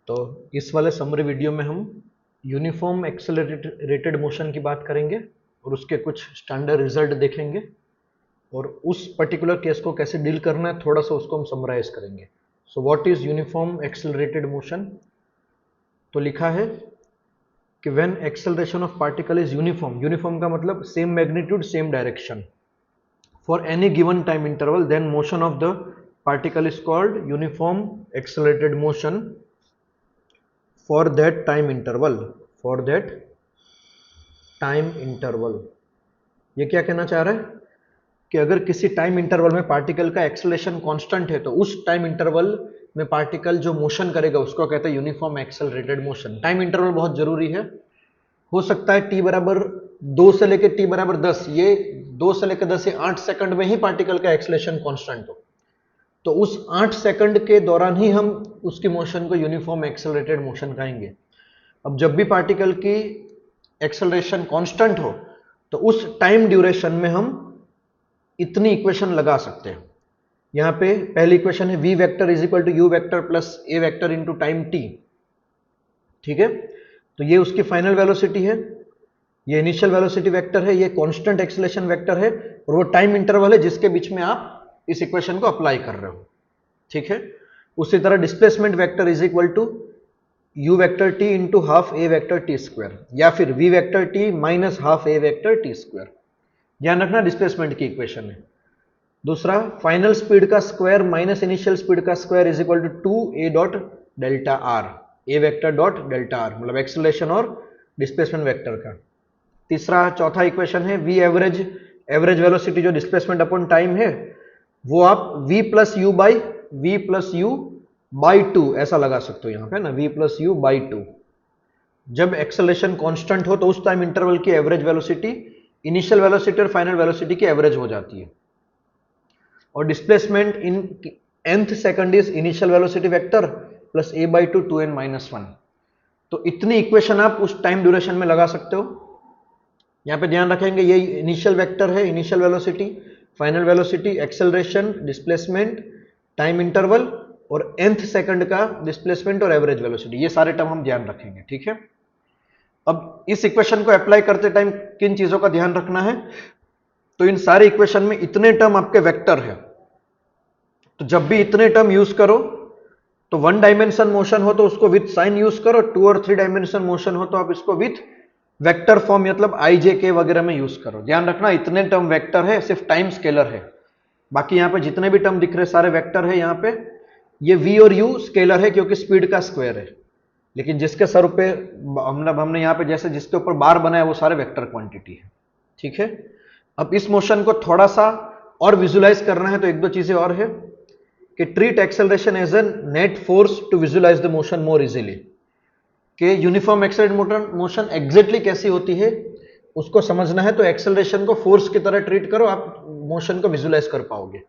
तो इस वाले समरी वीडियो में हम यूनिफॉर्म एक्सेलरेटेड मोशन की बात करेंगे और उसके कुछ स्टैंडर्ड रिजल्ट देखेंगे और उस पर्टिकुलर केस को कैसे डील करना है थोड़ा सा उसको हम समराइज करेंगे। So what is uniform accelerated motion? तो लिखा है कि when acceleration of particle is uniform, uniform का मतलब same magnitude same direction, for any given time interval, then motion of the particle is called uniform accelerated motion for that time interval, for that time interval। ये क्या कहना चाह रहा है कि अगर किसी टाइम इंटरवल में पार्टिकल का एक्सेलरेशन कांस्टेंट है तो उस टाइम इंटरवल में पार्टिकल जो मोशन करेगा उसको कहते हैं uniform accelerated motion. Time interval बहुत जरूरी है। हो सकता है t बराबर 2 से लेकर t बराबर 10, ये 2 से लेकर 10 ये 8 सेकंड में ही पार्टिकल का एक्सेलरेशन कांस्टेंट हो, तो उस 8 सेकंड के दौरान ही हम उसकी मोशन को यूनिफॉर्म एक्सेलरेटेड मोशन कहेंगे। अब जब भी पार्टिकल की एक्सेलरेशन कांस्टेंट हो तो उस टाइम ड्यूरेशन में हम इतनी इक्वेशन लगा सकते हैं। यहां पे पहली इक्वेशन है v vector is equal to u vector plus a vector into time t। ठीक है, तो ये उसकी फाइनल वेलोसिटी है, ये इनिशियल वेलोसिटी वेक्टर है, ये कांस्टेंट एक्सेलरेशन वेक्टर है और वो टाइम इंटरवल है जिसके बीच में आप इस इक्वेशन को अप्लाई कर रहे हो। ठीक है, उसी तरह displacement vector is equal to u vector t into half a vector t square, या फिर v vector t minus half a vector t square. ध्यान रखना डिस्प्लेसमेंट की इक्वेशन है। दूसरा, फाइनल स्पीड का स्क्वायर माइनस इनिशियल स्पीड का square is equal to 2 a dot delta r, a vector dot delta r मतलब एक्सेलरेशन और displacement vector का। तीसरा चौथा इक्वेशन है वी एवरेज, एवरेज वेलोसिटी जो डिस्प्लेसमेंट अपॉन टाइम है वो आप v plus you by two ऐसा लगा सकते हो यहां पे ना, v plus you by two. जब एक्सेलरेशन कांस्टेंट हो तो उस टाइम इंटरवल की एवरेज वेलोसिटी इनिशियल वेलोसिटी और फाइनल वेलोसिटी की एवरेज हो जाती है। और displacement in nth second is initial velocity vector plus a by two 2n minus 1। तो इतनी इक्वेशन आप उस टाइम ड्यूरेशन में लगा सकते हो। यहां पे ध्यान रखेंगे ये इनिशियल वेक्टर है, initial velocity, final velocity, acceleration, displacement, time interval और nth सेकंड का डिस्प्लेसमेंट और एवरेज वेलोसिटी, ये सारे टर्म हम ध्यान रखेंगे। ठीक है, अब इस इक्वेशन को अप्लाई करते टाइम किन चीजों का ध्यान रखना है? तो इन सारे इक्वेशन में इतने टर्म आपके वेक्टर है, तो जब भी इतने टर्म यूज करो तो 1 डायमेंशन मोशन हो तो उसको विथ साइन यूज करो, 2 और 3 डायमेंशन मोशन हो तो आप इसको विथ वेक्टर फॉर्म मतलब आई जे के वगैरह में यूज करो। ध्यान रखना इतने टर्म वेक्टर है, सिर्फ टाइम स्केलर है, बाकी यहां पे जितने भी टर्म दिख रहे सारे वेक्टर है। यहां पे ये v और u स्केलर है क्योंकि स्पीड का स्क्वायर है, लेकिन जिसके सर पे मतलब हमने यहां पे जैसे जिसके ऊपर बार बनाया वो सारे वेक्टर क्वांटिटी है। ठीक है, अब इस मोशन को थोड़ा सा और विजुलाइज करना है तो एक दो चीजें और है कि treat acceleration as an net force to visualize the motion more easily. कि यूनिफॉर्म एक्सेलरेटेड मोशन एग्जैक्टली कैसी होती है उसको समझना है तो एक्सेलरेशन को फोर्स की तरह ट्रीट करो, आप मोशन को विजुलाइज कर पाओगे।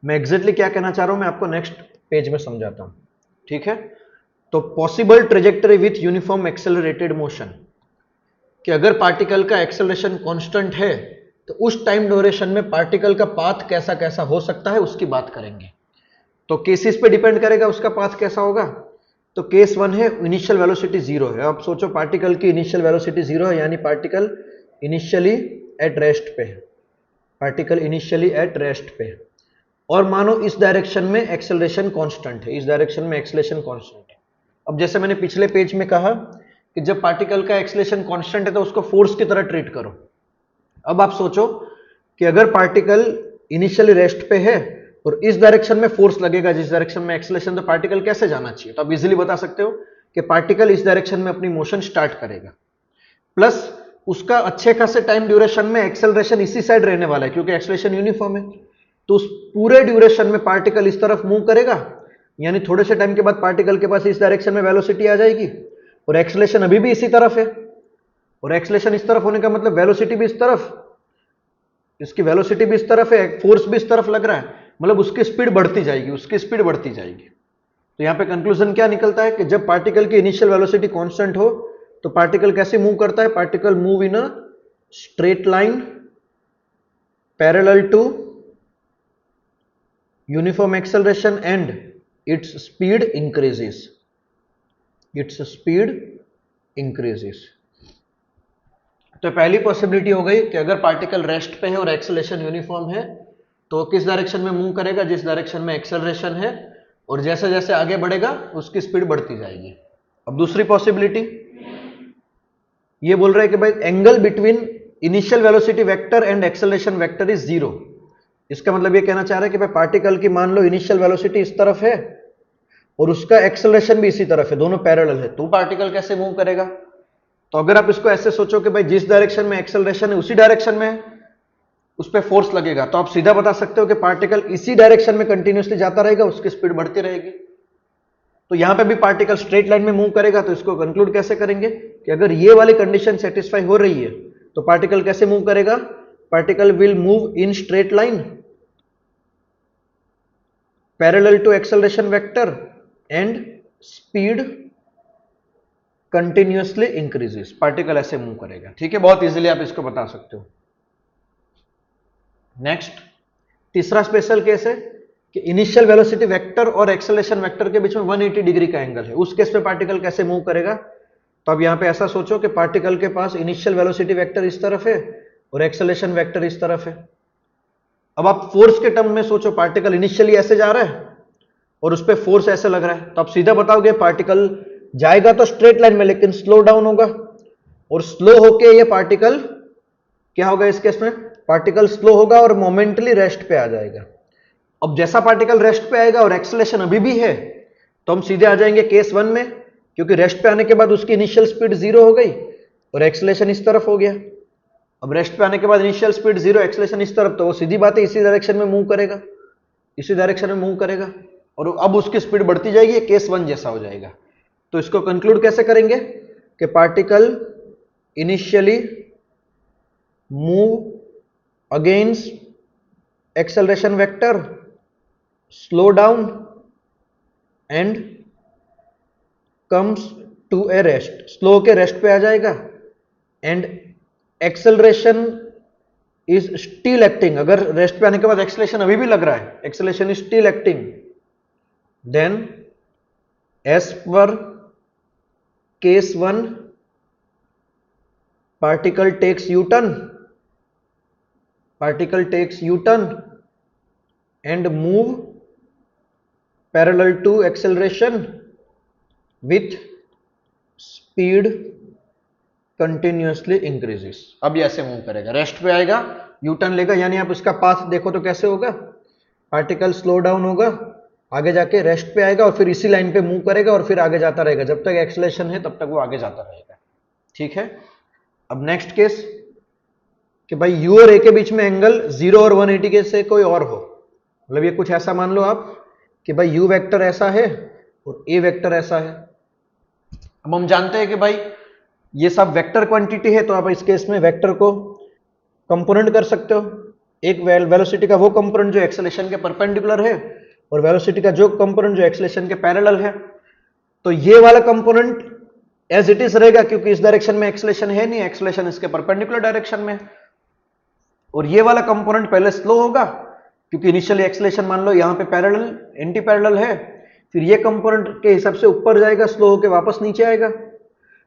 मैं एग्जैक्टली क्या कहना चाह रहा हूं मैं आपको नेक्स्ट पेज में समझाता हूं। ठीक है, तो possible trajectory with uniform accelerated motion, कि अगर पार्टिकल का एक्सेलरेशन कांस्टेंट है तो उस टाइम ड्यूरेशन में पार्टिकल का पाथ कैसा कैसा हो सकता है उसकी बात करेंगे। तो केसेस पे डिपेंड करेगा उसका पाथ कैसा होगा। तो केस 1 है इनिशियल वेलोसिटी 0 है। अब सोचो पार्टिकल की इनिशियल वेलोसिटी 0 है, यानी पार्टिकल इनिशियली एट रेस्ट पे है, पार्टिकल इनिशियली एट रेस्ट पे है, और मानो इस डायरेक्शन में एक्सेलरेशन कांस्टेंट है, इस डायरेक्शन में एक्सेलरेशन कांस्टेंट है। अब जैसे मैंने पिछले पेज में कहा कि जब पार्टिकल का एक्सेलरेशन कांस्टेंट है तो उसको फोर्स की तरह ट्रीट करो। अब आप सोचो कि अगर पार्टिकल इनिशियली रेस्ट पे है और इस डायरेक्शन में फोर्स लगेगा जिस डायरेक्शन में एक्सेलरेशन, तो पार्टिकल कैसे जाना चाहिए? तो आप इजीली बता सकते हो कि पार्टिकल इस डायरेक्शन में अपनी मोशन स्टार्ट करेगा, प्लस उसका अच्छे खासे टाइम ड्यूरेशन में एक्सेलरेशन इसी साइड रहने वाला है क्योंकि एक्सेलरेशन यूनिफॉर्म है। तो उस पूरे ड्यूरेशन में पार्टिकल इस तरफ मूव करेगा, यानी थोड़े से टाइम के बाद पार्टिकल के पास इस डायरेक्शन में वेलोसिटी आ जाएगी और एक्सेलरेशन अभी भी इसी तरफ है, और एक्सेलरेशन इस तरफ होने का मतलब वेलोसिटी भी इस तरफ, इसकी वेलोसिटी भी इस तरफ है, फोर्स भी इस तरफ लग रहा है, मतलब उसकी स्पीड बढ़ती जाएगी, उसकी स्पीड बढ़ती जाएगी। तो यहां पे कंक्लूजन क्या निकलता है कि जब पार्टिकल की इनिशियल वेलोसिटी कांस्टेंट हो तो पार्टिकल कैसे मूव करता है? Particle move in a straight line parallel to uniform acceleration and its speed increases. Its speed increases. तो पहली पॉसिबिलिटी हो गई कि अगर पार्टिकल रेस्ट पे है और एक्सेलरेशन यूनिफॉर्म है तो किस डायरेक्शन में मूव करेगा, जिस डायरेक्शन में एक्सेलरेशन है, और जैसे जैसे आगे बढ़ेगा उसकी स्पीड बढ़ती जाएगी। अब दूसरी पॉसिबिलिटी ये बोल रहा है कि भाई angle between initial velocity vector and acceleration vector is zero. इसका मतलब ये कहना चाह रहा है कि भाई पार्टिकल की मान लो इनिशियल वेलोसिटी इस तरफ है और उसका एक्सेलरेशन भी इसी तरफ है, दोनों पैरेलल है, तो पार्टिकल कैसे मूव करेगा। तो अगर आप इसको ऐसे सोचो कि भाई जिस डायरेक्शन में एक्सेलरेशन है उसी डायरेक्शन में उस पर फोर्स लगेगा, तो आप सीधा बता सकते हो कि पार्टिकल इसी डायरेक्शन में कंटिन्यूसली जाता रहेगा, उसकी स्पीड बढ़ती रहेगी। तो यहां पे भी पार्टिकल स्ट्रेट लाइन में मूव करेगा, तो इसको कंक्लूड कैसे करेंगे कि अगर ये वाली कंडीशन सेटिस्फाई हो रही है तो पार्टिकल कैसे मूव करेगा, particle will move in straight line parallel to acceleration vector and speed continuously increases. Particle ऐसे मूव करेगा। ठीक है, बहुत इजीली आप इसको बता सकते हो। नेक्स्ट, तीसरा स्पेशल केस है कि इनिशियल वेलोसिटी वेक्टर और एक्सेलरेशन वेक्टर के बीच में 180 डिग्री का एंगल है। उस केस में पार्टिकल कैसे मूव करेगा। तो अब यहां पे ऐसा सोचो कि पार्टिकल के पास इनिशियल वेलोसिटी वेक्टर इस तरफ है और एक्सेलरेशन वेक्टर इस तरफ है। अब आप फोर्स के टर्म में सोचो, पार्टिकल इनिशियली ऐसे जा रहा है और उस पर फोर्स ऐसे लग रहा है, तो आप सीधा बताओगे पार्टिकल जाएगा तो स्ट्रेट लाइन में लेकिन स्लो डाउन होगा, और स्लो होके ये पार्टिकल क्या होगा, इस केस में पार्टिकल स्लो होगा और मोमेंटली रेस्ट पे आ जाएगा। अब जैसा पार्टिकल रेस्ट पे आएगा और एक्सेलरेशन अभी भी है तो हम सीधे आ जाएंगे केस 1 में, क्योंकि रेस्ट पे आने के बाद उसकी इनिशियल स्पीड 0 हो गई और एक्सेलरेशन इस तरफ हो गया। अब रेस्ट पे आने के बाद इनिशियल स्पीड 0, एक्सेलरेशन इस तरफ, तो वो सीधी बात है इसी डायरेक्शन में मूव करेगा, इसी डायरेक्शन में मूव करेगा, और अब उसकी स्पीड बढ़ती जाएगी, केस 1 जैसा हो जाएगा। तो इसको कंक्लूड कैसे करेंगे कि particle initially move against acceleration vector, slow down and comes to a rest. Slow के रेस्ट पे आ जाएगा and acceleration is still acting. अगर रेस्ट पे आने के बाद एक्सेलरेशन अभी भी लग रहा है, acceleration is still acting, then as per case 1 particle takes U turn and move parallel to acceleration with speed continuously increases। अब ये ऐसे मूव करेगा, रेस्ट पे आएगा, यू टर्न लेगा, यानी आप इसका पाथ देखो तो कैसे होगा, पार्टिकल स्लो डाउन होगा, आगे जाके रेस्ट पे आएगा और फिर इसी लाइन पे मूव करेगा और फिर आगे जाता रहेगा, जब तक एक्सेलरेशन है तब तक वो आगे जाता रहेगा। ठीक है, अब नेक्स्ट केस कि भाई यू और ए के बीच में एंगल 0 और 180 के से कोई और हो, मतलब ये कुछ ऐसा मान लो आप कि भाई यू वेक्टर ऐसा है और ए वेक्टर ऐसा है। अब हम जानते हैं कि भाई ये सब वेक्टर क्वांटिटी है, तो आप इस केस में वेक्टर को कंपोनेंट कर सकते हो। एक वेलोसिटी का वो कंपोनेंट जो एक्सेलरेशन के परपेंडिकुलर है और वेलोसिटी का जो कंपोनेंट जो एक्सेलरेशन के पैरेलल है। तो ये वाला कंपोनेंट एज इट इज रहेगा, क्योंकि इस डायरेक्शन में एक्सेलरेशन है नहीं, एक्सेलरेशन इसके परपेंडिकुलर डायरेक्शन में। और ये वाला कंपोनेंट पहले स्लो होगा, क्योंकि इनिशियली एक्सेलरेशन मान लो यहां पे पैरेलल एंटी पैरेलल है, फिर ये कंपोनेंट के हिसाब से ऊपर जाएगा, स्लो होकर वापस नीचे आएगा,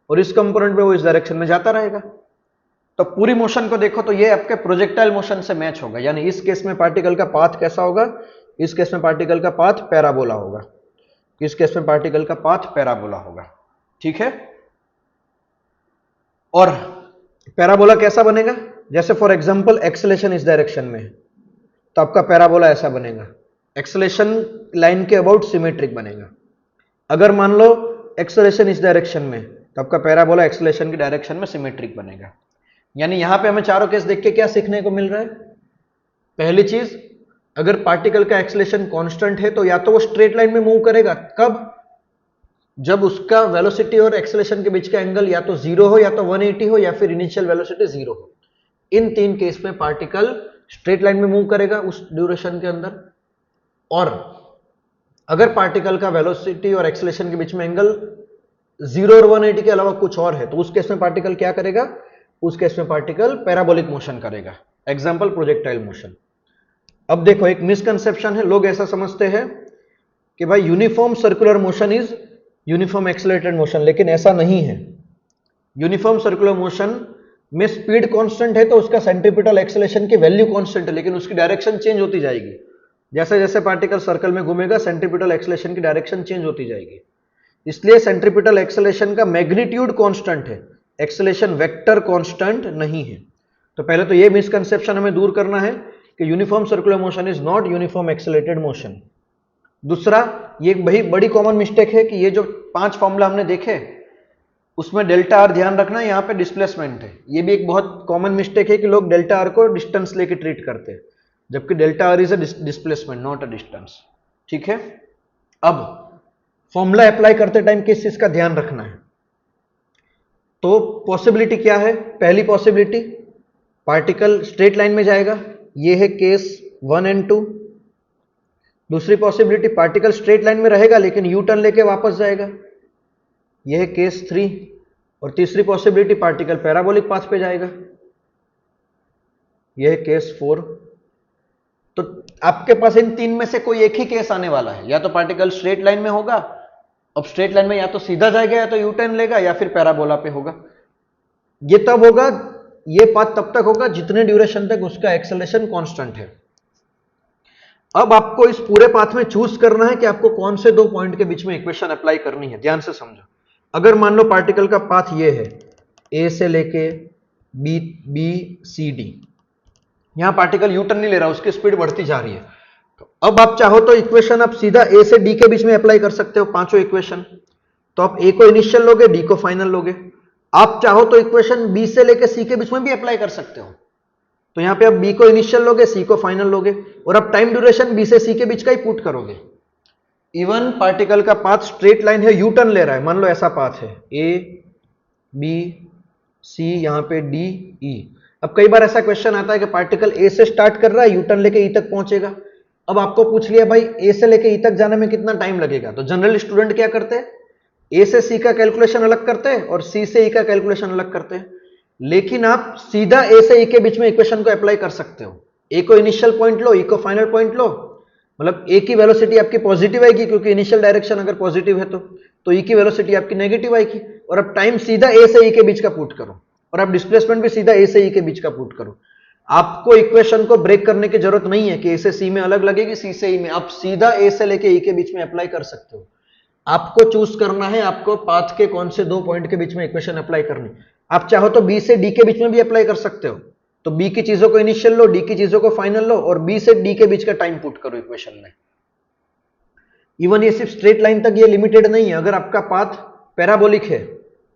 और इस कंपोनेंट में वो इस डायरेक्शन में जाता रहेगा। तो पूरी मोशन को देखो तो ये आपके प्रोजेक्टाइल मोशन से मैच होगा, यानी इस केस में पार्टिकल का पाथ कैसा होगा, इस केस में पार्टिकल का पाथ पैराबोला होगा, इस केस में पार्टिकल का पाथ पैराबोला होगा। ठीक है, और पैराबोला कैसा बनेगा, जैसे फॉर एग्जांपल एक्सेलरेशन इस डायरेक्शन में है तो आपका पैराबोला ऐसा बनेगा, एक्सेलरेशन लाइन के अबाउट सिमेट्रिक बनेगा। अगर मान लो एक्सेलरेशन इस डायरेक्शन में तो आपका पैराबोला एक्सेलरेशन की डायरेक्शन में सिमेट्रिक बनेगा। यानी यहां पे हमें चारों केस देख के क्या सीखने को मिल रहा है, पहली चीज, अगर पार्टिकल का एक्सेलरेशन कांस्टेंट है तो या तो वो स्ट्रेट लाइन में मूव करेगा, कब, जब उसका वेलोसिटी और एक्सेलरेशन के बीच का एंगल या तो 0 हो, या तो 180 हो, या फिर इनिशियल वेलोसिटी 0 हो। इन तीन केस में पार्टिकल स्ट्रेट लाइन में मूव करेगा उस ड्यूरेशन के अंदर। और अगर पार्टिकल का वेलोसिटी और एक्सेलरेशन के बीच में एंगल 0 और 180 के अलावा कुछ और है, तो उस केस में पार्टिकल क्या करेगा, उस केस में पार्टिकल पैराबोलिक मोशन करेगा, एग्जांपल प्रोजेक्टाइल मोशन। अब देखो एक मिसकंसेप्शन है, लोग ऐसा समझते हैं कि भाई uniform circular motion is uniform accelerated motion, लेकिन ऐसा नहीं है। यूनिफॉर्म सर्कुलर मोशन में स्पीड कांस्टेंट है तो उसका सेंट्रीपिटल एक्सेलरेशन की वैल्यू कांस्टेंट है, लेकिन उसकी डायरेक्शन चेंज होती जाएगी। जैसे जैसे पार्टिकल सर्कल में घूमेगा सेंट्रीपिटल एक्सेलरेशन की डायरेक्शन चेंज होती जाएगी। इसलिए सेंट्रीपिटल एक्सेलरेशन का मैग्नीट्यूड कांस्टेंट है, एक्सेलरेशन वेक्टर कांस्टेंट नहीं है। तो पहले तो ये मिसकंसेप्शन हमें दूर करना है कि uniform circular motion is not uniform accelerated motion. दूसरा, ये एक बड़ी कॉमन मिस्टेक है कि ये जो 5 फॉर्मूला हमने देखे उसमें डेल्टा आर ध्यान रखना, यहाँ पे डिस्प्लेसमेंट है। ये भी एक बहुत कॉमन मिस्टेक है कि लोग डेल्टा आर को डिस्टेंस लेके ट्रीट करते हैं, जबकि delta R is a displacement not a distance. ठीक है, अब फॉर्मूला अप्लाई करते टाइम किस चीज का ध्यान रखना है? तो पॉसिबिलिटी क्या है? पहली पॉसिबिलिटी, पार्टिकल स्ट्रेट लाइन में जाएगा, ये है केस 1 एंड 2। दूसरी पॉसिबिलिटी, पार्टिकल स्ट्रेट लाइन में रहेगा लेकिन यू टर्न लेके वापस जाएगा, यह है केस 3। और तीसरी पॉसिबिलिटी, पार्टिकल पैराबोलिक पाथ पे जाएगा, यह है केस 4। तो आपके पास इन 3 में से कोई एक ही केस आने वाला है, या तो पार्टिकल स्ट्रेट लाइन में होगा, अब स्ट्रेट लाइन में या तो सीधा जाएगा या तो यू टर्न लेगा या फिर पैराबोला पे होगा। ये तब होगा, ये पाथ तब तक होगा जितने ड्यूरेशन तक उसका एक्सेलरेशन कांस्टेंट है। अब आपको इस पूरे पाथ में चूज करना है कि आपको कौन से 2 पॉइंट के बीच में इक्वेशन अप्लाई करनी है। ध्यान से समझो, अगर मान लो पार्टिकल का पाथ ये है, ए से लेके बी सी डी, यहां पार्टिकल यू टर्न नहीं ले रहा, उसकी स्पीड बढ़ती जा रही है। तो अब आप चाहो तो इक्वेशन आप सीधा ए से डी के बीच में अप्लाई कर सकते हो, पांचों इक्वेशन। तो आप ए को इनिशियल लोगे, डी को फाइनल लोगे। आप चाहो तो इक्वेशन बी से लेके सी के बीच में भी अप्लाई कर सकते हो। तो यहां पे आप बी को इनिशियल लोगे, सी को फाइनल लोगे, और अब टाइम ड्यूरेशन बी से सी के बीच का ही पुट करोगे। इवन पार्टिकल का पाथ स्ट्रेट लाइन है, यू टर्न ले रहा है, मान लो ऐसा पाथ है, ए बी सी, यहां पे डी ई। अब कई बार ऐसा क्वेश्चन आता है कि पार्टिकल ए से स्टार्ट कर रहा है, यू टर्न लेके ई तक पहुंचेगा। अब आपको पूछ लिया भाई ए से लेके ई तक जाने में कितना टाइम लगेगा, तो जनरल स्टूडेंट क्या करते हैं, ए से सी का कैलकुलेशन अलग करते हैं और सी से ई का कैलकुलेशन अलग करते हैं। लेकिन आप सीधा ए से ई के बीच में इक्वेशन को अप्लाई कर सकते हो। ए को इनिशियल पॉइंट लो, ई को फाइनल पॉइंट लो, मतलब ए की वेलोसिटी आपकी पॉजिटिव आएगी क्योंकि इनिशियल डायरेक्शन अगर पॉजिटिव है तो ई की वेलोसिटी आपकी नेगेटिव आएगी। और अब टाइम सीधा ए से ई के बीच का पुट करो, और अब डिस्प्लेसमेंट भी सीधा ए से ई के बीच का पुट करो। आपको इक्वेशन को ब्रेक करने की जरूरत नहीं है कि ए से सी में अलग लगेगी, सी से ई में। आप सीधा ए से लेके ई के बीच में अप्लाई कर सकते हो। आपको चूज करना है आपको पाथ के कौन से 2 पॉइंट के बीच में इक्वेशन अप्लाई करनी। आप चाहो तो बी से डी के बीच में भी अप्लाई कर सकते हो। तो बी की चीजों को इनिशियल लो, डी की चीजों को फाइनल लो, और बी से डी के बीच का टाइम पुट करो इक्वेशन में। इवन ये सिर्फ स्ट्रेट लाइन तक ये लिमिटेड नहीं है। अगर आपका पाथ पैराबोलिक है,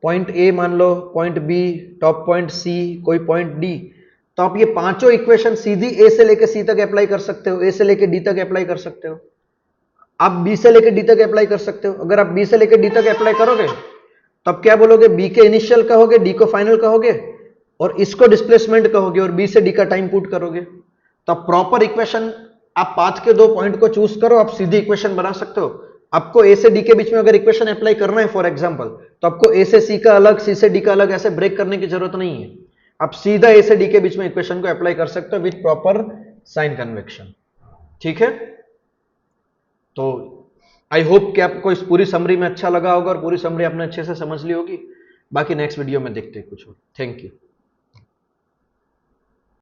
पॉइंट ए मान लो, point B, top point C, कोई पॉइंट डी, तो आप ये पांचों इक्वेशन सीधी ए से लेके सी तक अप्लाई कर सकते हो, ए से लेके डी तक अप्लाई कर सकते हो, आप बी से लेके डी तक अप्लाई कर सकते हो। अगर आप बी से लेके डी तक अप्लाई करोगे तो आप क्या बोलोगे, बी के इनिशियल कहोगे, डी को फाइनल कहोगे, और इसको डिस्प्लेसमेंट कहोगे, और बी से डी का टाइम पुट करोगे। तो प्रॉपर इक्वेशन, आप पाथ के 2 पॉइंट को चूज करो, आप सीधी इक्वेशन बना सकते हो। आपको ए से डी के बीच में अगर इक्वेशन अप्लाई करना है फॉर एग्जांपल, तो आपको ए से सी का अलग, सी से डी का अलग ऐसे ब्रेक करने की जरूरत नहीं है। आप सीधा ए से डी के बीच में इक्वेशन को अप्लाई कर सकते हो विथ प्रॉपर साइन कन्वेक्शन। ठीक है, तो आई होप कि आपको इस पूरी समरी में अच्छा लगा होगा और पूरी समरी आपने अच्छे से समझ ली होगी। बाकी नेक्स्ट वीडियो में देखते हैं कुछ और। Thank you.